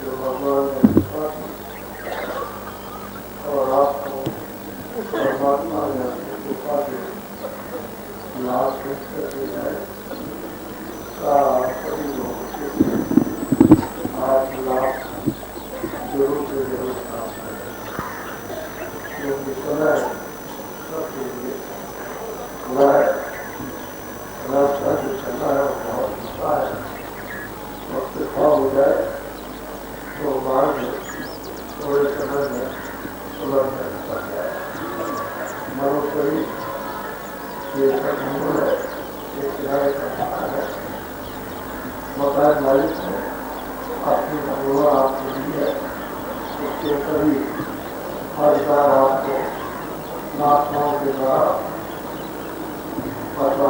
जो भगवान ने कृपा की और आपको परमात्मा ने अपनी कृपा के लाभ करते जाए सभी लोगों के आज लाभ जरूर से जरूर प्राप्त करें, क्योंकि समय सबके लिए रास्ता जो चलना है वो बहुत लंबा है। वक्त कम हो जाए तो मार्ग थोड़े समय में सुलभ में पड़ जाए। मनुष्य ये सब मूल है, ये किराए का मकान है। मकान मालिक ने अपनी धनवा आपको दी है, उसके कभी हर बार आपको महात्माओं के द्वारा बता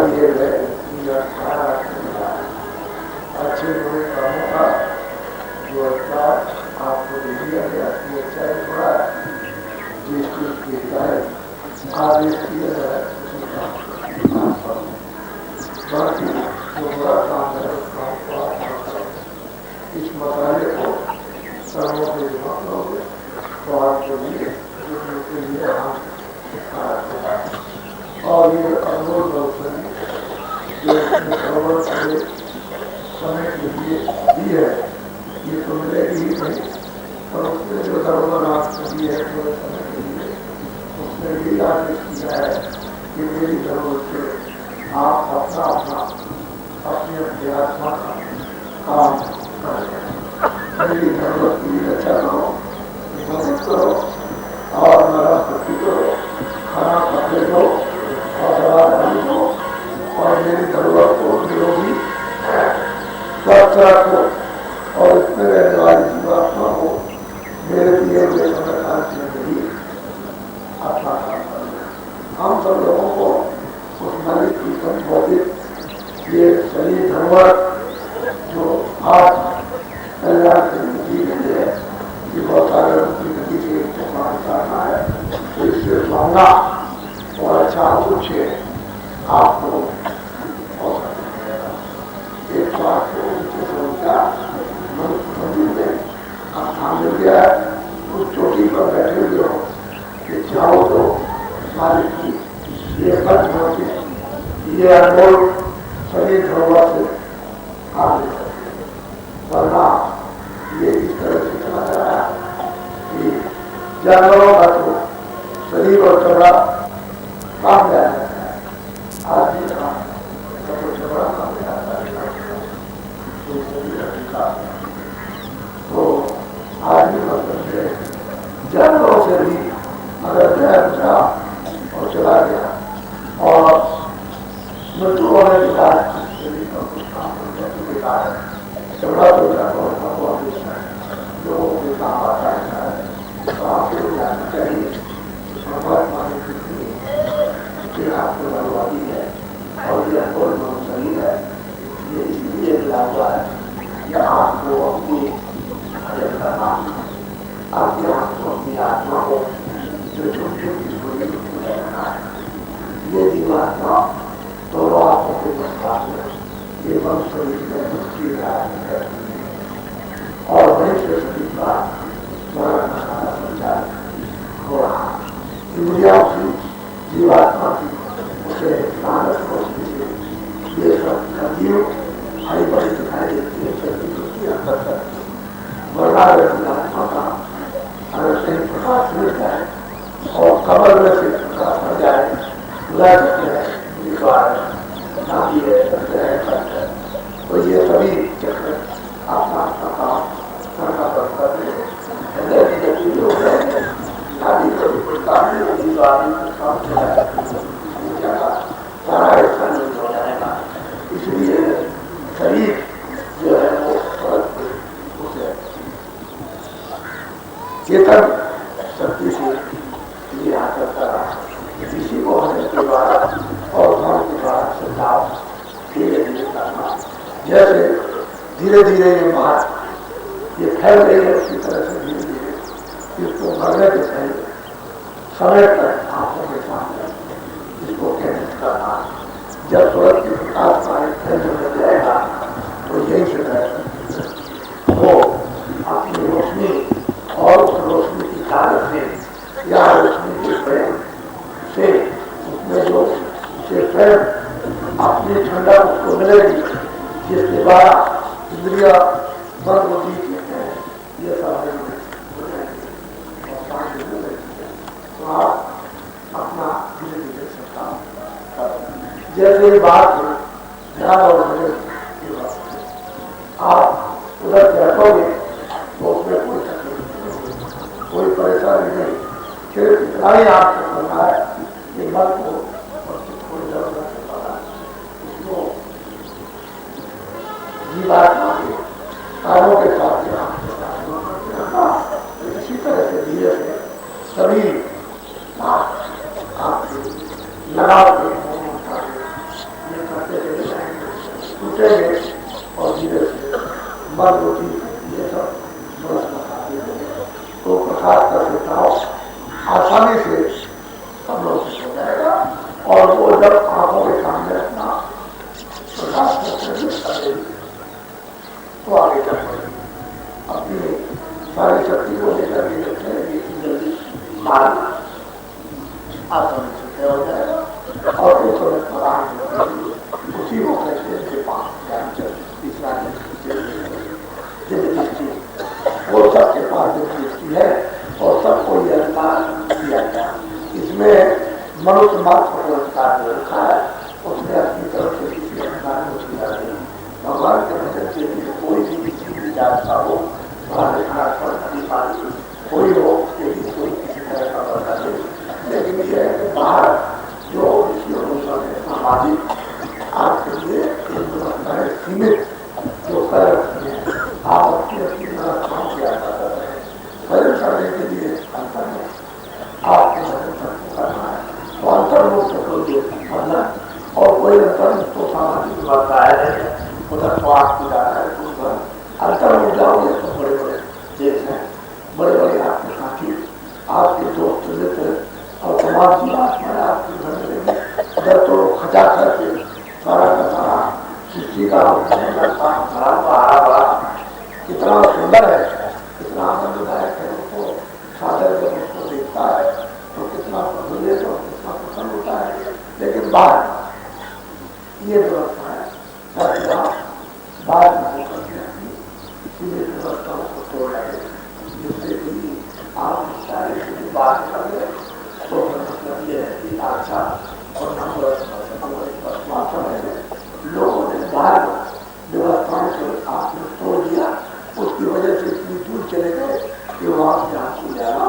दिए गए अच्छे बुरे कामों का जो अधिकार आपको दे दिया गया, ये अच्छा है बुरा है, जिस चीज की हिदायत आदेश किए गए उसी का आप करो। बाकी जो बुरा काम है उस काम को आप न करो। इस मसाले को सर्वों के जमा करोगे तो आपके लिए जुड़ने के लिए हम और ये अनमोल अवसर जो इसने भगवान के समय के लिए दी है, ये तो मिलेगी ही नहीं। और उसने जो धर्म आपको दी है पूरे समय के लिए, उसने भी आदेश किया है कि मेरी जरूरत से आप अपना अपना अपनी अपनी आत्मा का काम करें। मेरी जरूरत की रक्षा करो, मदद करो और मेरा प्रति करो, खाना कपड़े दो और दवा पानी दो और मेरी जरूरत को निरोगी स्वस्थ रखो और इसमें रहने वाली जीवात्मा को मेरे दिए हुए समय काल से नहीं अपना काम करना। हम सब लोगों को उस मालिक की संबोधित ये शरीर धरोहर जो आज कल्याण की नदी के लिए ये बहुत सारे की नदी से इस्तेमाल करना है, तो इससे मांगा और अच्छा कुछ आपको अवसर मिलेगा। एक बात को उनसे सोचा मंदिर में आप ध्यान मिल गया है, उस चोटी पर बैठे हुए हो कि चाहो तो मालिक की ये खर्च होती ये अनमोल शरीर धरोहर से काम ले सकते, वरना ये इस तरह से चला जा रहा है कि जानवरों का तो शरीर और चमड़ा काम ले जाता है, आदमी का तो चमड़ा काम ले आता है, तो शरीर अधिकार तो आदमी मतलब से जानवरों से भी अगर गया बचा और चला गया और मृत्यु होने के बाद शरीर का कुछ काम हो जाए तो बेकार है। चमड़ा तो जानवरों का बहुत हिस्सा है जो भी काम आता है, तो आपको जानना चाहिए परमात्मा ने कितनी आपको बर्बादी है और यह कोई शरीर है, ये इसलिए मिला हुआ है कि आपको अपनी भजन करना, आपके आपको अपनी आत्मा को जो छोटी छोटी छोटी रहना है, ये जीवात्मा दोनों आत्मा के प्रस्ताव में ये मन शरीर में मुक्ति है और वही से शरीर का स्मरण हमारा संचार हो रहा है। इंद्रियों की जीवात्मा की उसे मानस रोशनी से ये सब नदियों हरी बड़ी दिखाई देती है, शक्ति होती है वर्णा आत्मा का अगर कहीं प्रकाश मिल जाए और कमल में से प्रकाश हो जाए, नाभि है, तो ये सभी चक्र अपना अपना काम करना पड़ता है। नाभि को भी कोई काम नहीं होगी तो आदमी को काम चला सारा ऐसा नहीं हो जाएगा। इसलिए शरीर जो है वो उसे चेतन शक्ति से ये करता रहा, इसी को होने के द्वारा और धर्म के द्वारा संचार धीरे धीरे करना, जैसे धीरे धीरे ये बात ये फैल रही है उसी तरह से धीरे धीरे इसको मरने के पहले समय तक आंखों के सामने इसको केंद्रित करना। जब सूरज की प्रकाश पानी फैलने लग जाएगा तो यही से वो अपनी रोशनी और उस रोशनी की ताकत से या रोशनी के प्रेम से उसमें जो उसे प्रेम अपनी ठंडक उसको मिलेगी, जिसके द्वारा इंद्रिया मन बुद्धि ये सब तो आप अपना धीरे धीरे सकता जैसे बात ध्यान और आप उधर बैठोगे तो उसमें कोई तकलीफ कोई परेशानी नहीं, फिर इतना ही आपको करना है कि मन को थोड़ी जरूरत है उसको जीवात्मा के कामों के साथ इसी तरह से धीरे से सभी आपके लगाव के ये करते चले जाएंगे, टूटेंगे और धीरे से मर रोटी ये सब तो प्रकाश का छिड़काव आसानी से सब लोग हो जाएगा और वो जब आंखों के सामने अपना प्रकाश करेंगे तो आगे चल पड़ेगी, अपनी सारी शक्ति को लेकर के रखेंगे जल्दी मारना आसानी से तय हो जाएगा और उस समय पर उसी को कहते हैं पांच तीसरा दृष्टि वो सबके पास दृष्टि है और सबको ये अधिकार दिया गया। इसमें मनुष्य मात्र को अधिकार रखा है, उसने अपनी तरफ से किसी अधिकार को दिया नहीं। भगवान के भजन के लिए कोई भी किसी भी जात का हो, अधिकारी कोई हो, लेकिन कोई किसी तरह का बता नहीं। लेकिन ये बाहर जो सामाजिक आपके लिए सीमित जो कर रखते हैं, आप अपनी अपनी व्यवस्थाओं से आता करते हैं। भजन करने के लिए अंतर में आपके भजन करना है तो अंतर मुक्त करोगे मतलब, और कोई अंतर तो सामाजिक व्यवस्था है उधर तो आपको जाना है तो उधर अंतर हो जाओगे तो बड़े बड़े देश हैं, बड़े बड़े आपके साथी आपके दोस्त मित्र और समाज की आत्मा आपके घर में उधर तो खचा करके सारा का सारा सृष्टि का हरा भरा कितना सुंदर है, कितना आनंददायक है। उसको सादर जब उसको देखता है तो कितना प्रफुल्लित और कितना प्रसन्न होता है। लेकिन बाहर ये व्यवस्था है बाद में सीमित व्यवस्थाओं को तोड़ लगे, जिससे कि आप सारे की बात कर ले तो मतलब ये है कि अच्छा और लोगों ने बाहर व्यवस्थाओं को आपने तोड़ दिया, उसकी वजह से इतनी दूर चले गए कि वहाँ से आपको जाना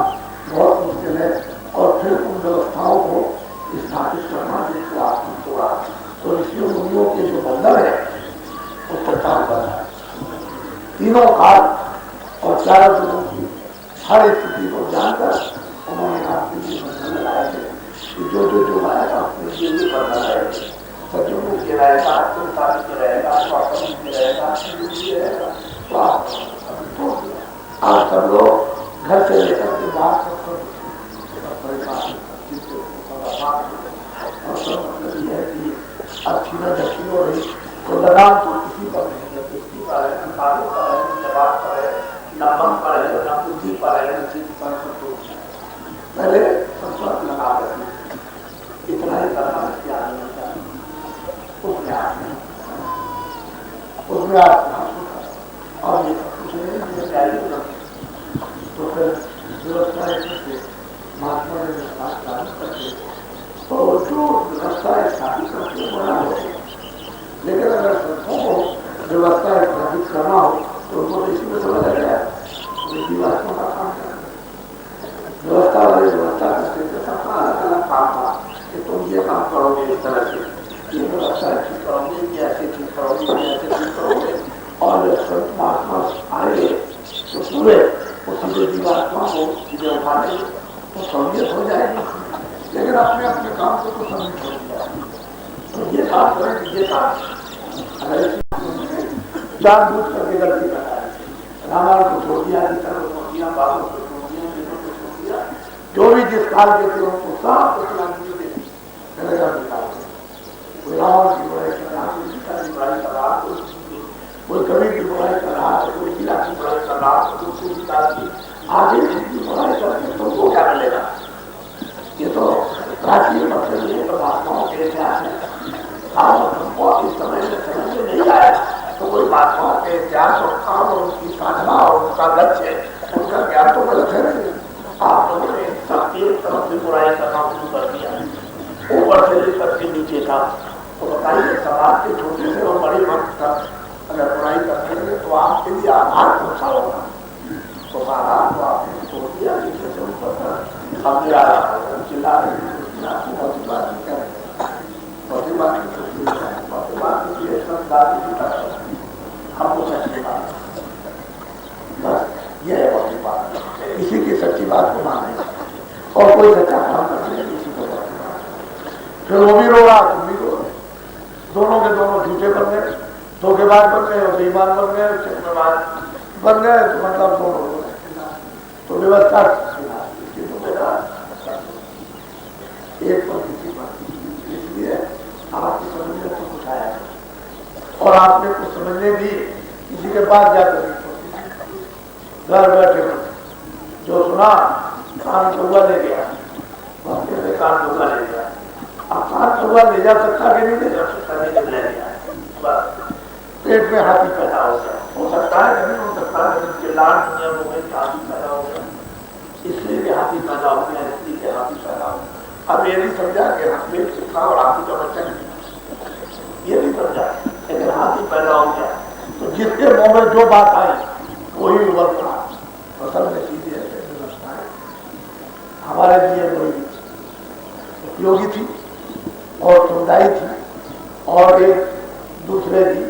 बहुत मुश्किल है और फिर उन व्यवस्थाओं को स्थापित करना जिससे आपने तोड़ा। तो ऋषियों मुनियों के जो बंधन है वो प्रकार बना है, तीनों काल और चारों लोगों की हर स्थिति को जानकर उन्होंने आपके लिए बंधन लगाए थे कि जो आएगा अपने लिए बंधन आएगा, सज्जनों के रहेगा, संतान के रहेगा, स्वास्थ्य के रहेगा, रहेगा। तो आप सब लोग घर से लेकर के बाहर अच्छी न दक्षिण हो रही तो लगाम तो किसी पर नहीं है, किसी पर है, अंकारों पर है, जवाब पर है, न मन पर है, न बुद्धि पर है, न चित्त पर संतोष है। पहले संपर्क लगा रखना, इतना ही करना क्या उसमें आप और ये तो फिर व्यवस्था से महात्मा ने स्थापित करके तो जो व्यवस्था स्थापित करके बना हो, लेकिन अगर संतों को व्यवस्था स्थापित करना हो तो उनको इसी में समझ आ जाए जीवात्मा का काम करना। व्यवस्था वाले व्यवस्था करते थे, सबका अलग अलग काम था कि तुम ये काम करोगे इस तरह से, ये व्यवस्था ठीक करोगे, ये ऐसे ठीक करोगे, ये ऐसे ठीक करोगे, और संत महात्मा आए तो पूरे उसी जीवात्मा को सीधे उठा ले तो सहूलियत हो जाएगी। लेकिन अपने अपने काम को तो समझ हो जाएगी, तो ये काम करें, ये काम अगर जानबूझ करके गलती करता है, रामायण को छोड़ दिया, गीता को छोड़ दिया, बाबू को छोड़ दिया, वेदों को छोड़ दिया, जो भी जिस काल के थे उनको सब कुछ लागू दे कोई रावण की बुराई कर रहा, कोई सीता की बुराई कर रहा, कोई कवि की बुराई कर रहा है, कोई जिला की बुराई कर रहा है, कोई सूर्यकाल की आगे की बुराई करके तुमको क्या मिलेगा? ये तो प्राचीन मतलब ये महात्माओं के इतिहास है। आप हमको इस समय में समझ में नहीं आया तो कोई महात्माओं के इतिहास और काम और उनकी साधना और उनका लक्ष्य, उनका ज्ञान तो गलत है नहीं। आप लोगों ने सब एक तरफ से बुराई करना शुरू कर दिया, ऊपर से लेकर के नीचे था। तो बताइए समाज के छोटे से और बड़े वक्त तक अगर बुराई करते हैं तो आपके लिए आधार कौन सा होगा? तो आधार तो आपने छोड़ दिया, जिससे से ऊपर अपने आधार चिल्ला रहे बहुत बात नहीं कर रहे, बात हमको सच्ची बात, बस ये है बहुत बात। किसी की सच्ची बात को माने और कोई सच्चा काम करने किसी को बहुत बात, फिर वो भी रो रहा, तुम भी रो रहे, दोनों के दोनों झूठे बन गए, धोखेबाज बन गए और बेईमान बन गए, चक्रवाद बन गए, तो मतलब दोनों रो रहे। तो व्यवस्था एक पर किसी पर, इसलिए आपको समझने को कुछ आया और आपने कुछ समझने भी किसी के पास जाकर घर बैठे जो सुना कान कौआ ले गया, वक्ते में कान कौआ ले गया। अब कान कौआ ले जा सकता कि नहीं ले जा सकता? नहीं ले गया, बस पेट में हाथी पैदा हो गया। हो सकता है नहीं हो सकता है, उनके लाड दुनिया को गई हाथी पैदा हो गया, इसलिए कि हाथी पैदा हो गया, इसलिए कि हाथी पैदा हो गया। अब ये नहीं समझा कि पेट से था और हाथी का बच्चा नहीं, ये नहीं समझा। लेकिन हाथी पैदा हो गया तो जिसके मुंह में जो बात आई वही उबल पड़ा। फसल में सीधी ऐसे व्यवस्थाएं हमारे लिए बड़ी उपयोगी थी और सुविधाई थी, और एक दूसरे की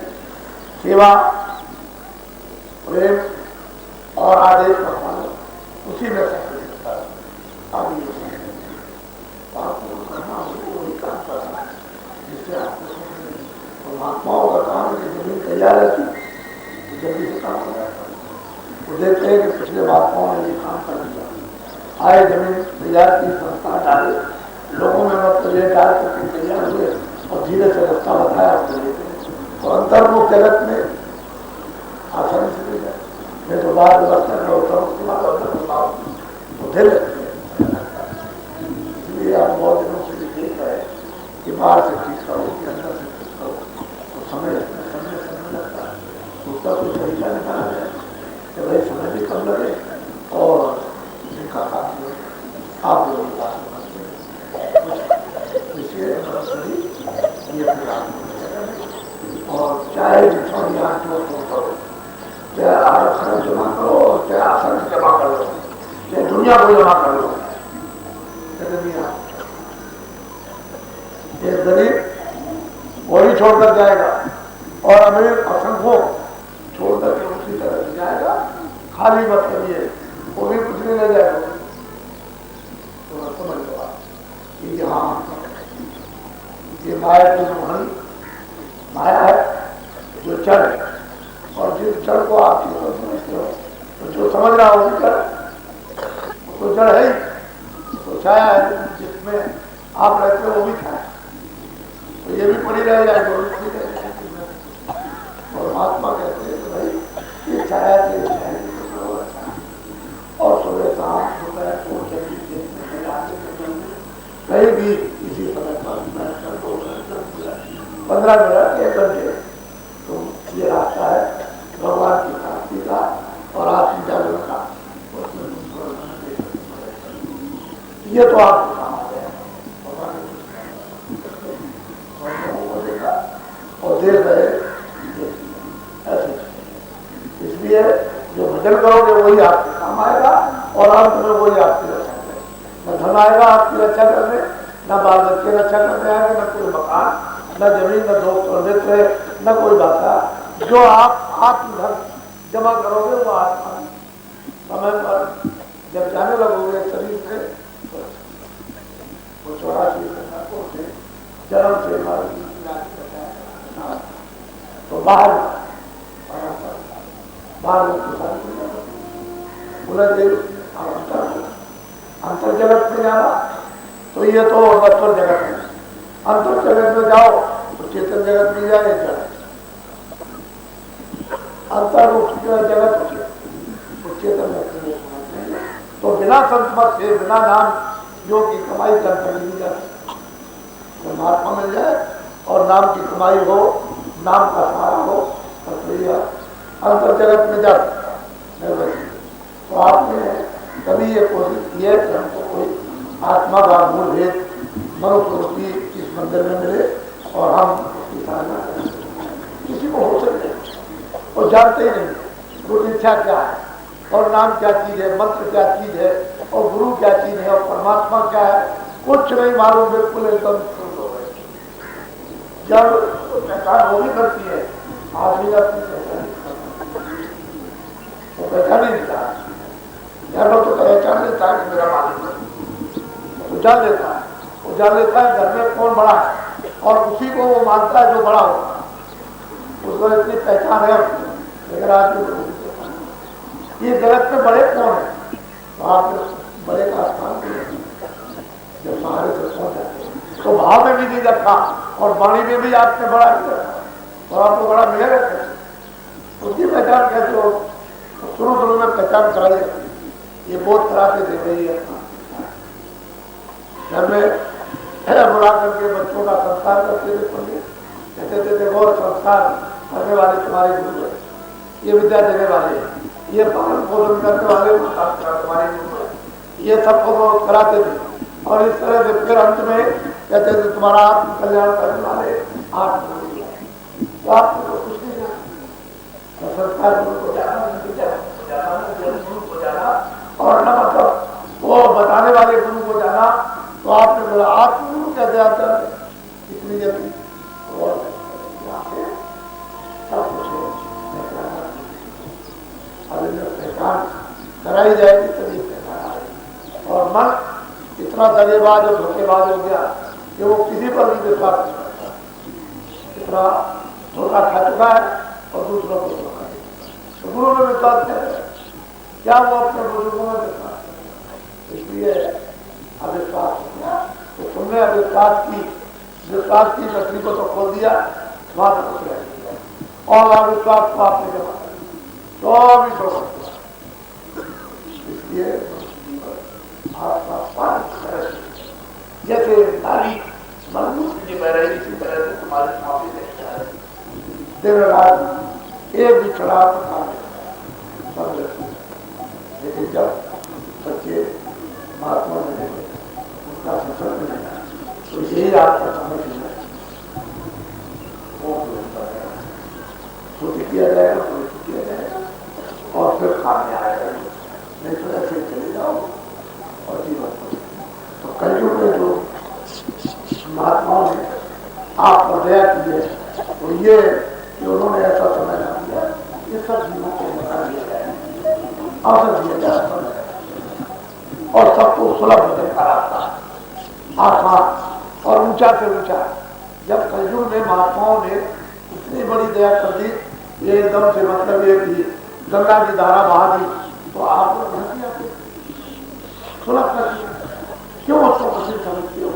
सेवा, प्रेम और आदेश का पालन उसी में सब अभी आपको करना वही काम करना है, जिससे आपको महात्माओं का काम है कि जमीन तैयार रहती तो जल्दी से काम हो जाता है। वो देखते हैं कि पिछले महात्माओं ने ये काम कर दिया, आए जमीन तैयार की, संस्था डाले, लोगों में मतलब ये डाल करके तैयार हुए और धीरे से रास्ता बताया तो अंतर्मुख जगत में आसानी से ले जाए। मैं तो बात व्यवस्था में होता हूँ उसके बाद अंदर बताओ तो धीरे, इसलिए आप बहुत दिनों से देख रहे हैं कि बाहर से ठीक करो कि अंदर से ठीक करो, तो समय लगता है। उसका कोई तरीका निकाला जाए कि भाई समय भी कम लगे और जिनका काम आप लोगों की बात इसलिए ये और चाहे थोड़ी आंख करो, चाहे आरक्षण जमा करो, चाहे आसन जमा कर लो, चाहे दुनिया को जमा कर लो, ये गरीब वही छोड़कर जाएगा और अमीर असंख्यों छोड़कर के उसी तरह जाएगा। खाली मत करिए, वो भी कुछ नहीं ले जाएगा। तो समझ लो कि यहाँ ये माया की रूहानी माया है जो चढ़, और जिस जड़ को आप समझते हो तो जो समझ रहा हो जड़ तो जड़ है ही, तो छाया है जिसमें आप रहते हो वो भी छाया, तो ये भी पड़ी रह जाएगी वो भी पड़ी रह जाएगी। और महात्मा कहते हैं कि भाई ये छाया से और सुबह शाम दोपहर को कहीं भी इसी समय 15 मिनट 1 घंटे तो ये रास्ता है भगवान की प्राप्ति का और आत्मजागरण का। ये तो आपको काम आ गया और देख रहे ऐसे, इसलिए जो भजन करोगे वही आपके काम आएगा और अंत में वही आपकी रक्षा करेगा। न धन आएगा आपकी रक्षा करने, न बाल बच्चे रक्षा करने आएंगे, न कोई मकान, न जमीन, न दोस्त मित्र, न कोई बात। जो आप आत्मधन जमा करोगे वो आत्मा समय पर जब जाने लगोगे शरीर से वो 84 से जन्म से तो बाहर अंतर जगत में जाना तो ये तो नश्वर जगत है। अंतर जगत में जाओ तो चेतन जगत में जाए जड़, अंतर्मुख जगत होती है, वो चेतन में नहीं। तो बिना संत मत से, बिना नाम योग की कमाई करके नहीं जाती। तो महात्मा मिल जाए और नाम की कमाई हो, नाम का सहारा हो, तो ये अंतर जगत में जा सकता है। तो आपने कभी ये कोशिश की है कि हमको कोई आत्मा का मूल भेद मनुष्य इस मंदिर में मिले और हम उसकी साधना करें? किसी को हो सकते और जानते ही नहीं गुरु इच्छा क्या है और नाम क्या चीज है, मंत्र क्या चीज है और गुरु क्या चीज है और परमात्मा क्या है, कुछ नहीं मालूम, बिल्कुल एकदम शुद्ध हो गए। जब पहचान वो भी करती है, आदमी अपनी पहचान वो पहचान ही नहीं चाहता। यार लोग तो पहचान लेता है कि मेरा मालिक है, तो जान लेता है, वो जान लेता है घर में कौन बड़ा है और उसी को वो मानता है जो बड़ा होगा, उसको इतनी पहचान है। लेकिन आदमी ये जगत में बड़े कौन है, तो आप बड़े का स्थान जब सहारे से पहुंच जाते तो भाव में भी नहीं रखा और वाणी में भी आपने बड़ा नहीं रखा, तो आपको बड़ा मिलेगा कैसे? उसकी पहचान कैसे हो? शुरू शुरू में पहचान कराई जाती, ये बोध कराते थे भाई घर में बुला करके बच्चों का संस्कार करते थे, पढ़े कहते थे देखो संस्कार करने वाले तुम्हारे गुरु है, ये विद्या देने वाले हैं, ये पालन पोषण करने वाले तुम्हारे गुरु है, ये सबको वो कराते थे। और इस तरह से फिर अंत में कहते थे तुम्हारा आत्म कल्याण करने वाले आत्म गुरु है। तो आपको तो कुछ नहीं जाना, तो संस्कार गुरु को जाना, गुरु को जाना और न मतलब वो बताने वाले गुरु को जाना। तो आपने बोला आत्म गुरु कहते आते इतनी जल्दी और सब कुछ पहचान कराई जाएगी तभी पहचान आएगी। और मन इतना दगेबाज और धोखेबाज हो गया कि वो किसी पर भी विश्वास नहीं करता, इतना धोखा खा चुका है और दूसरों को धोखा देता। तो गुरु में विश्वास करेगा क्या? वो अपने बुजुर्गों में विश्वास करेगा। इसलिए अविश्वास हो गया, तो तुमने अविश्वास की नकली को तो खोल दिया, वहां तक कुछ रह गया और अविश्वास को आपने जमा कर दिया, तो भी तो इसलिए जैसे नारी मजबूत की बह रही, इसी तरह से तुम्हारे माफी दिन रात एक भी चढ़ाव लेकिन जब बच्चे महात्मा मिले उनका शिक्षण मिलेगा तो यही आपका समझ लेना किया जाएगा, किया जाएगा और फिर खाने आएगा, नहीं तो ऐसे चले जाओ और जीवन। तो कलयुग में जो महात्माओं ने आप पर दया की है तो ये कि उन्होंने ऐसा समय ना दिया, ये सब जीवों को बता दिया जाए, अवसर दिया जाए और सबको सुलभ होने का रास्ता आसान और ऊंचा से ऊंचा। जब कलयुग में महात्माओं ने इतनी बड़ी दया कर दी, ये एकदम से मतलब ये कि गंगा की धारा बहा दी, तो आप सुलभ कर दिया। क्यों उसको कठिन समझते हो,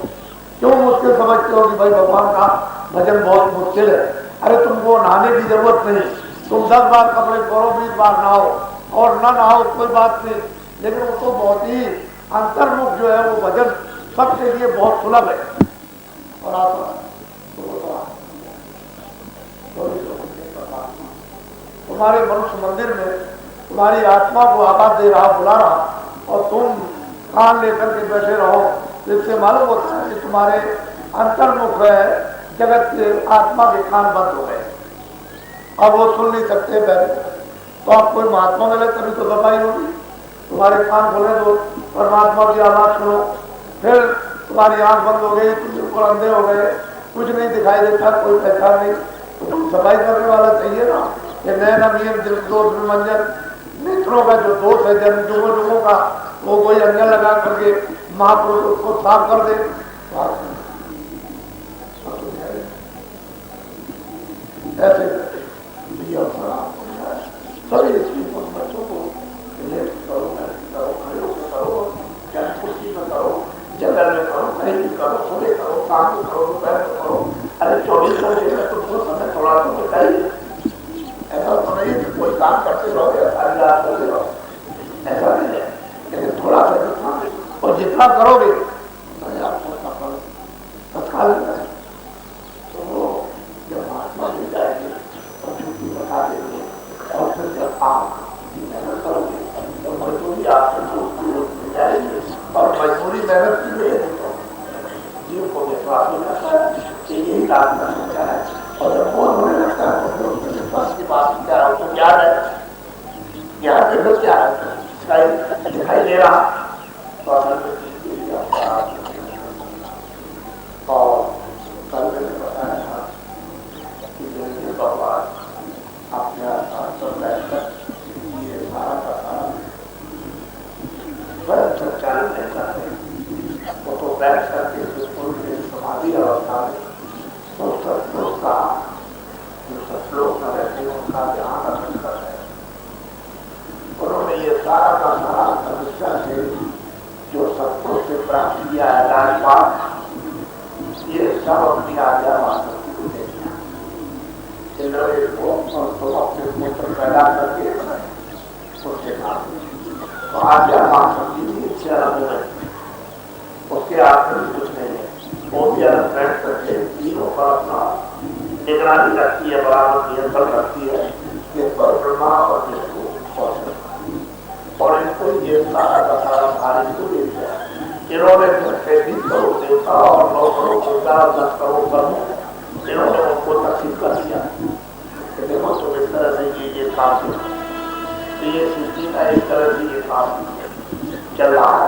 क्यों मुश्किल समझते हो कि भाई भगवान का भजन बहुत मुश्किल है? अरे तुमको नहाने की जरूरत नहीं, तुम 10 बार कपड़े परो, 20 बार नहाओ और न नहाओ कोई बात नहीं, लेकिन वो तो बहुत ही अंतर्मुख जो है वो भजन सबके लिए बहुत सुलभ है। और आप तुम्हारे मनुष्य मंदिर में तुम्हारी आत्मा को आवाज दे रहा, बुला रहा और तुम कान लेकर के बैठे रहो, इससे मालूम होता है कि तुम्हारे अंतर्मुख है जगत के आत्मा के कान बंद हो गए, अब वो सुन नहीं सकते पहले। तो आप कोई महात्मा मिले तभी तो सफाई होगी, तुम्हारे कान खोले तो परमात्मा की आवाज सुनो, फिर तुम्हारी आंख बंद हो गई, तुम बिल्कुल अंधे हो गए, कुछ नहीं दिखाई देता, कोई पहचान नहीं, तो तुम सफाई करने वाला चाहिए ना। ये नए नवीन दोष विमंजन नेत्रों का जो दोष है जन जुगों का, वो कोई अंजन लगा करके महापुरुष को साफ कर दे। ऐसे सभी बच्चों को जंगल में करो, कहीं भी करो, सुबह करो, शाम को करो, दोपहर को करो, अरे 24 घंटे में तुमको समय थोड़ा तो बताइए। ऐसा तो नहीं कि कोई काम करते रहोगे, सारी रात करते रहो, ऐसा नहीं है। लेकिन थोड़ा सा जितना और जितना करोगे तो आपको सफल तत्काल है। तो वो जब महात्मा मिल जाएंगे और झूठी बता देंगे और फिर जब आप मेहनत करोगे तो मजबूरी आपसे मिल जाएगी और मजबूरी मेहनत की नहीं है। जीव को विश्वास हो जाता है कि यही काम करना क्या है और जब बोध होने लगता है तो फिर विश्वास की बात क्या है, तो ज्ञान है, ज्ञान के फिर क्या है दिखाई दे रहा तो असल में और कल मैंने बताया था कि जो भगवान अपने आस्थान पर बैठकर ये सारा का सारा स्वयं संचालन नहीं करते, वो तो बैठ करके बिल्कुल समाधि अवस्था में तो सत्लोक का जो सत्लोक में रहते हैं उनका ध्यान अर्पण कर रहे हैं। उन्होंने ये सारा का सारा समस्या से जो सत्पुरुष से प्राप्त किया है राजपाट, ये सब अपनी आज्ञा वासंती को दे दिया। इंद्रदेव को और तो अपने पुत्र पैदा करके उसके नाम तो आज्ञा वासंती भी इससे अलग हो गई, उसके हाथ में कुछ नहीं है। वो भी अलग बैठ करके तीनों पर अपना निगरानी रखती है, बराबर नियंत्रण रखती है, जिस पर ब्रह्मा और विष्णु और इनको ये सारा का सारा भारी को दे दिया। इन्होंने 20 करोड़ देवता और 9 करोड़ देवता और 10 करोड़ कर्म इन्होंने उनको तकसीम कर दिया कि देखो तुम इस तरह से ये काम तो ये सृष्टि का इस तरह से ये काम चल रहा है।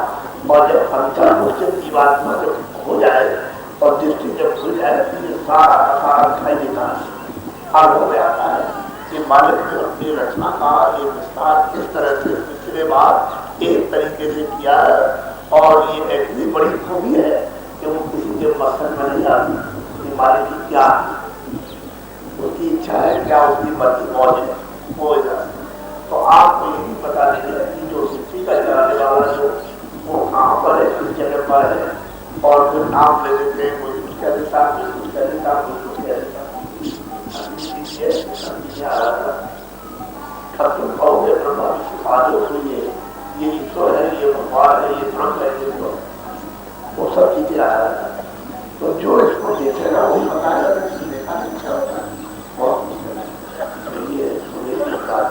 और जब अंतर्मुचन की बात में जब हो जाए और दृष्टि जब खुल जाए तो ये सारा का सारा दिखाई देता है। अनुभव में आता है कि मालिक ने अपनी रचना का ये विस्तार इस तरह से पिछले बार एक तरीके से किया है और ये इतनी बड़ी खूबी है कि वो किसी के मकसद में नहीं आती कि मालिक की क्या उसकी इच्छा है, क्या उसकी मर्जी मौज है वो तो आपको ये भी पता नहीं है कि जो सृष्टि का चलाने वाला जो वो कहाँ पर है, किस जगह पर है और फिर नाम ले लेते हैं, कोई कुछ कह देता, कोई कुछ कह देता, कोई कुछ कह देता। कहोगे ब्रह्मा विष्णु आदि हुई है, ये ईश्वर है, ये भगवान है, ये ब्रह्म है, ये तो वो सब चीजें आ रहा है। तो जो इसको देखेगा वही बताएगा, देखा नहीं क्या होता है बहुत ये सुने की बात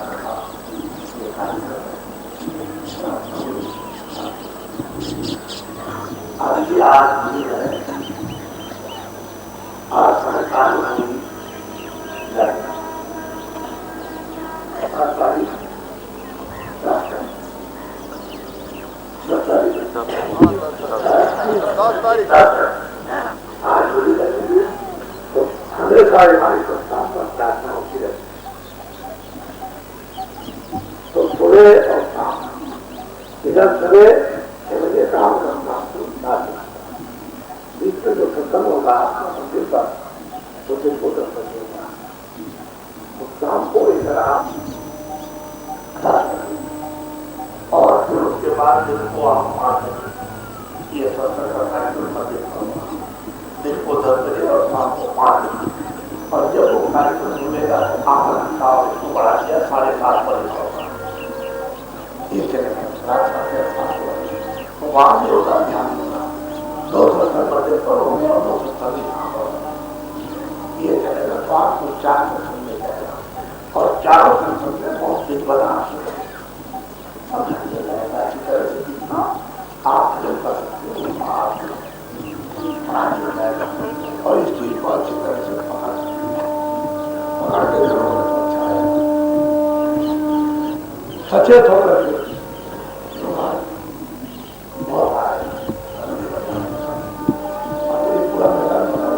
अभी आज भी है, आज सरकार हुई हमेशा हमारी संस्थान पर प्रार्थना होती रहती तो सुबह और शाम इधर सुबह मुझे काम करना बीच में जो खत्म होगा मंदिर पर उसे भोजन होगा तो शाम को इधर आप और फिर उसके बाद दिन को आप ये सत्संग का कार्यक्रम मंदिर दिन को 10 बजे और शाम को 5 बजे और जब वो कार्यक्रम मिलेगा तो आधा घंटा और इसको बढ़ा दिया 7:30 बजे होगा इस जगह तो वहां भी होगा ध्यान होगा 2 सत्संग मंदिर पर होंगे और 2 सत्संग यहाँ पर ये चलेगा तो आपको 4 सत्संग मिल जाएगा और चारों सत्संग में बहुत दिन बना समझ जाएगा। इसी तरह से जितना आप जो कर सकते हो आप हो जाएगा और इस चीज को अच्छी तरह से पकड़ के अच्छा है सचेत होकर बहुत आए पूरा मैदान बना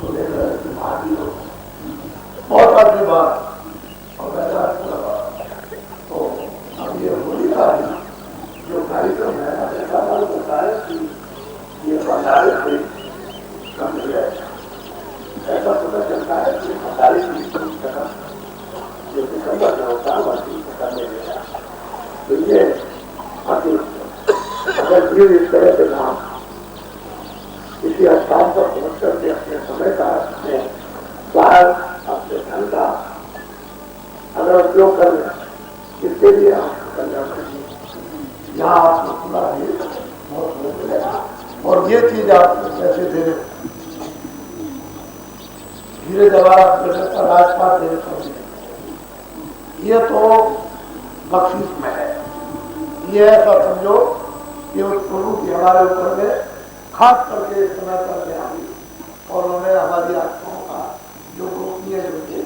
तो देख रहे भागी हो बहुत आदमी बात और मैदान पूरा तो अब ये होली का जो कार्यक्रम है ऐसा मालूम होता है कि ये भंडारे से कम है, ऐसा पता चलता है कि भंडारे की जो दिसंबर में होता है वह 30% मिलेगा। तो ये अगर जीव इस तरह से नाम किसी स्थान पर पहुंच करके अपने समय का अपने सार अपने धन का अगर उपयोग कर लें इसके लिए आपको कल्याण करिए। यहाँ आपको पूरा ही बहुत मिलेगा और ये चीज आपको कैसे दे रहे धीरे जवाब राजपाट देने पड़े, ये तो बख्शीश में है। ये ऐसा समझो कि उस प्रभु की हमारे ऊपर में खास करके समय करके आई और उन्होंने हमारी आत्माओं का जो गोपनीय जो थे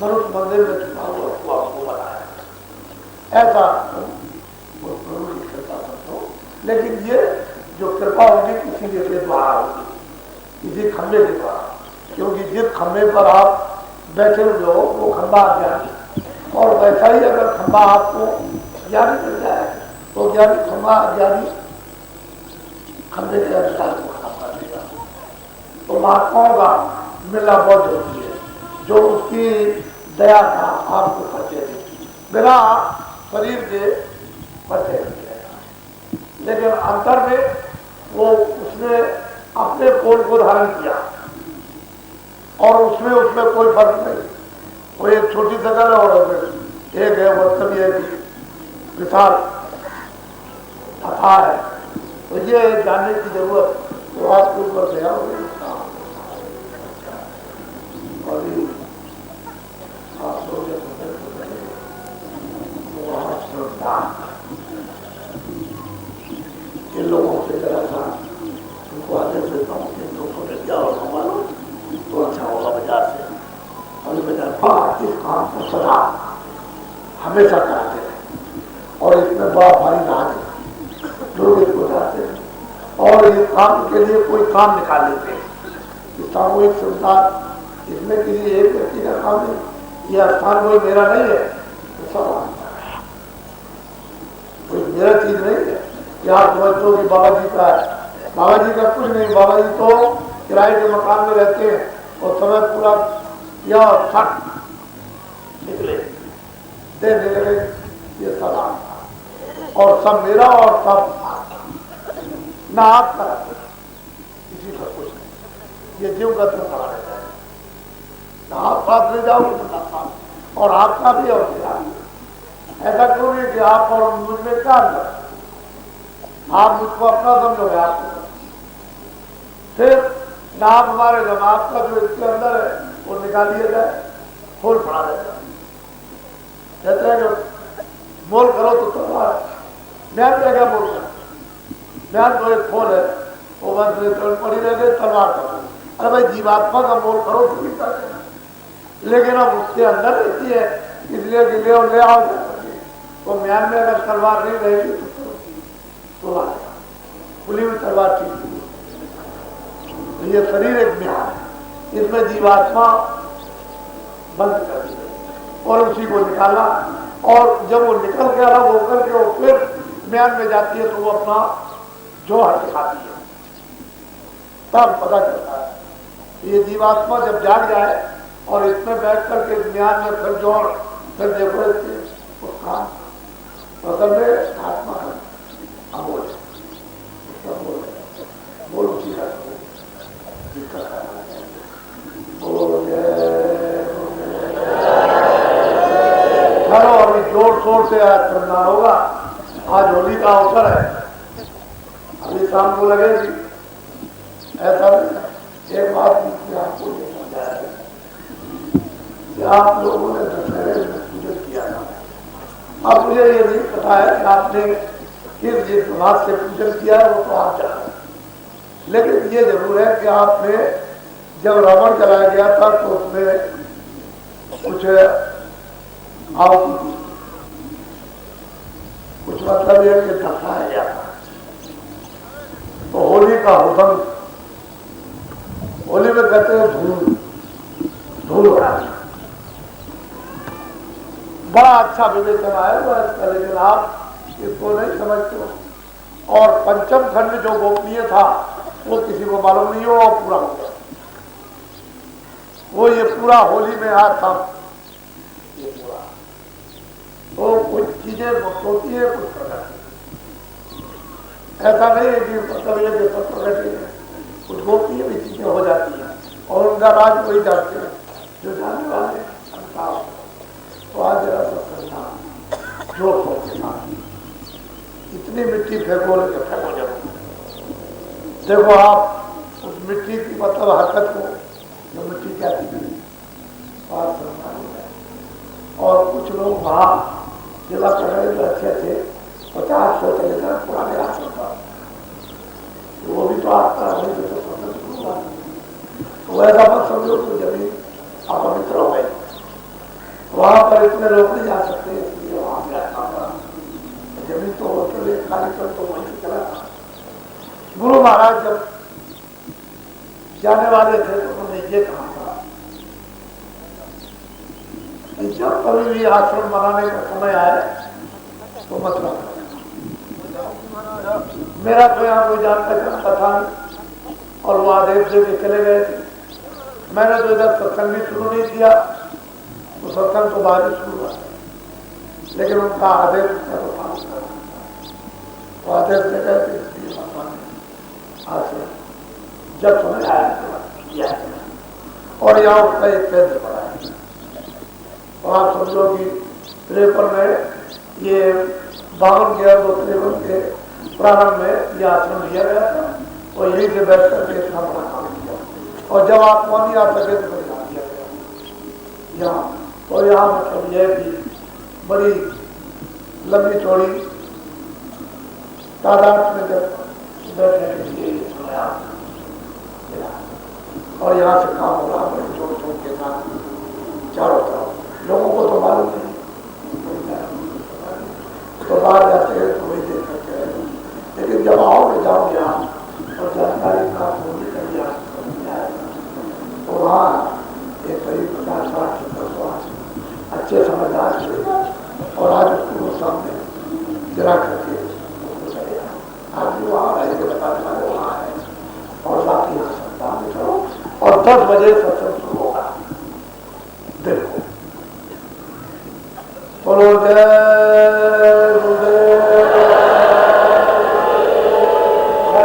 मनुष्य मंदिर में छुपा हुआ उसको आपको बनाया। ऐसा वो प्रभु की कृपा समझो, लेकिन ये जो कृपा होगी किसी के द्वारा होगी, किसी खंभे के द्वारा, क्योंकि जिस खंभे पर आप बैठे हुए हो वो खंभा अज्ञानी, और वैसा ही अगर खंभा आपको ज्ञानी मिल जाए तो ज्ञानी खंभा अज्ञानी खंभे के अधिकार को खत्म कर देगा। तो महात्माओं का मिलना बहुत जरूरी है, जो उसकी दया का आपको परिचय दे, बिना शरीर के परिचय नहीं रहेगा। लेकिन अंतर में वो उसने अपने कोल को धारण किया और उसमें कोई फर्क नहीं। वो एक छोटी जगह है और एक है वो तभी है कि विशाल अथाह है। तो ये जानने की जरूरत तो आपके ऊपर गया होगी और आप लोग इन लोगों से जरा सा उनको आदेश देता हूँ कि लोगों ने क्या होगा मालूम तो अच्छा होगा बाजार से, और बाजार इस काम को सदा हमेशा कराते हैं और इसमें बड़ा भारी राज है। लोग इसको चाहते हैं और इस काम के लिए कोई काम निकाल लेते हैं। सामूहिक संसार इसमें किसी एक व्यक्ति का काम नहीं, यह स्थान कोई मेरा नहीं है, तो सब कोई मेरा चीज नहीं है। यहाँ समझो कि बाबा जी का है, बाबा जी का कुछ नहीं। बाबा जी तो किराए के मकान में रहते हैं और समय पूरा या छठ निकले देने लगे ये सब और सब मेरा और सब ना आपका किसी का कुछ नहीं। ये जीव का तुम खड़ा रहता है ना, आप साथ ले जाओगे तो साथ और आपका भी और मेरा। ऐसा क्यों नहीं कि आप और मुझ में क्या अंतर, आप मुझको अपना समझोगे आपको, फिर ना आप हमारे जब आपका जो इसके अंदर है वो निकालिए जाए, खोल पड़ा रहता है। कहते हैं कि मोल करो तो तलवार, म्यान में क्या बोल रहा, म्यान तो एक खोल है वो बस पड़ी रह गई तलवार करो। अरे भाई जीवात्मा का मोल करो तो भी कर देना, लेकिन अब उसके अंदर रहती है इसलिए कि ले आओ तो म्यान में अगर तलवार नहीं रहेगी तो खुली हुई तलवार ठीक। तो ये शरीर एक म्यान है, इसमें जीवात्मा बंद कर दी और उसी को निकाला, और जब वो निकल के अलग होकर के वो फिर म्यान में जाती है तो वो अपना जोहर दिखाती है, तब पता चलता है। ये जीवात्मा जब जाग जाए और इसमें बैठ करके म्यान में फिर जोहर फिर देखो उसका असल में आत्मा अमोल बोल उसी का चलो अभी जोर शोर से श्रृंगार होगा। आज होली का अवसर है, अभी शाम को लगेगी। ऐसा एक बात आपको ये समझाया कि आप लोगों ने दशहरे में पूजन किया था। अब मुझे ये नहीं पता है कि आपने किस जिस समाज से पूजन किया है वो तो आप जाना, लेकिन ये जरूर है कि आपने जब रावण जलाया गया था तो उसमें कुछ आहुति, कुछ मतलब ये कि दर्शाया गया था। तो होली का हुसन, होली में कहते हैं धूल, धूल उड़ाना बड़ा अच्छा विवेचन आया, लेकिन आप इसको नहीं समझते हो। और पंचम खंड जो गोपनीय था वो किसी को मालूम नहीं हो और पूरा हो गया। वो ये पूरा होली में आज था, ये पूरा तो कुछ चीजें होती है कुछ प्रकट, ऐसा नहीं है कि मतलब ये कि सब प्रकट है, कुछ गोपनीय भी चीजें हो जाती हैं और उनका राज वही जानते हैं जो जानने वाले। तो आज जरा सत्संग जोर शोर के साथ इतनी मिट्टी फेंको लेके फेंको जरूर। देखो आप उस मिट्टी की मतलब हरकत को, जो मिट्टी क्या थी और कुछ लोग वहाँ जिला पकड़े तो अच्छे थे 50-100 चले गए पुराने आश्रम पर, वो भी तो आपका नहीं तो स्वतंत्र हुआ। तो वैसा मत समझो तो जमीन अपवित्र हो गई, वहां पर इतने लोग नहीं जा सकते, इसलिए वहां पे रखना पड़ा। जमीन तो होते खाली कर तो वहीं से चला था। गुरु महाराज जब जाने वाले थे तो उन्होंने ये कहा था कि जब कभी भी आश्रम बनाने का समय आए तो मत रखना। मेरा तो यहाँ कोई जानता करता था और वो आदेश दे के चले गए थे। मैंने तो इधर सत्संग भी शुरू नहीं किया, तो सत्संग तो बाहर शुरू हुआ, लेकिन उनका आदेश तो आदेश दे गए थे, इसलिए आश्रम जब समय आया और यहाँ उसका एक केंद्र पड़ा है। तो आप समझो कि 53 में ये 52 के और 53 के प्रारंभ में यह आश्रम लिया गया था और यहीं से बैठ करके इतना बड़ा काम किया। और जब आप वहां नहीं आ सके तो बना दिया गया यहाँ। तो यहाँ मतलब यह भी बड़ी लंबी चौड़ी तादाद में जब बैठने के लिए और यहाँ से काम हो रहा बड़े छोटे छोटे के साथ चारों तरफ। लोगों को तो मालूम नहीं, तो बाहर जाते हैं तो वही देख करते हैं, लेकिन जब आओगे जाओगे आप और जानकारी प्राप्त होगी कभी तो वहाँ एक करीब 50-60 अच्छे समझदार थे और आज उसको सामने गिरा करके आज भी वहाँ रहेंगे, बताने वाले वहाँ है और बाकी यहाँ सत्ता करो और 10 बजे सत्संग शुरू होगा। देखो बोलो जय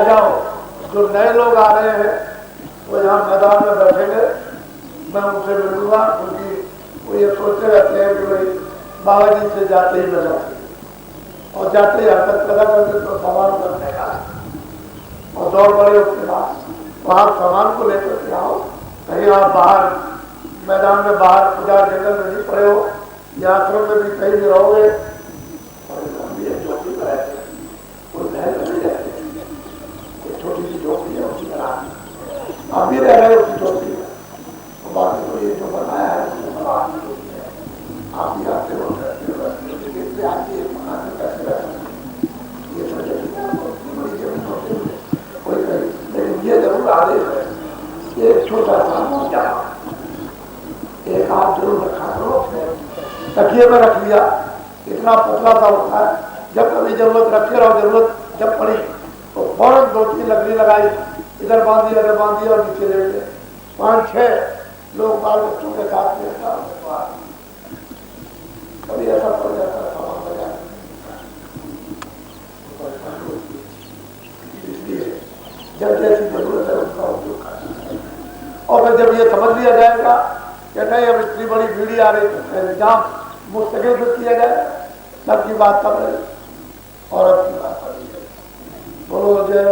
जाओ। जो नए लोग आ रहे हैं वो यहाँ मैदान में बैठेंगे, मैं उनसे मिलूंगा, क्योंकि वो ये सोचते रहते हैं कि भाई बाबा जी से जाते ही मिला और जाते ही हरकत पैदा करते तो सामान करने का और दौड़ बड़े उसके बाद वहाँ सामान को लेकर के आओ। कहीं आप बाहर मैदान में बाहर पूजा जंगल में नहीं पड़े हो, या आश्रम में भी कहीं भी रहोगे और झोपड़ी में रहते हैं, कोई महल में नहीं रहते, कोई छोटी सी झोपड़ी है उसी में आप भी रह रहे हो उसी झोपड़ी में। तो बाकी तो ये जो बनाया है आप भी आते हो देखते आती है मकान में कैसे रहते ये समझे बड़ी जमीन होती है कोई कहीं, लेकिन ये जरूर आदेश है ये छोटा सा एक हाथ जरूर रखा करो, तकिए में रख लिया, इतना पतला सा होता है, जब कभी जरूरत रखे रहो, जरूरत जब पड़ी तो फौरन 2-3 लकड़ी लगाई, इधर बांधी और नीचे ले गए। 5-6 लोग बाल बच्चों के साथ में कभी ऐसा पड़ जाता है सामान बजा, इसलिए जब जैसी जरूरत है उसका उपयोग करना। और फिर जब ये समझ लिया जाएगा कि नहीं अब इतनी बड़ी भीड़ आ रही तो इंतजाम मुस्तकिल से किया जाए, तब की बात तब रही और अब की बात बोलो जय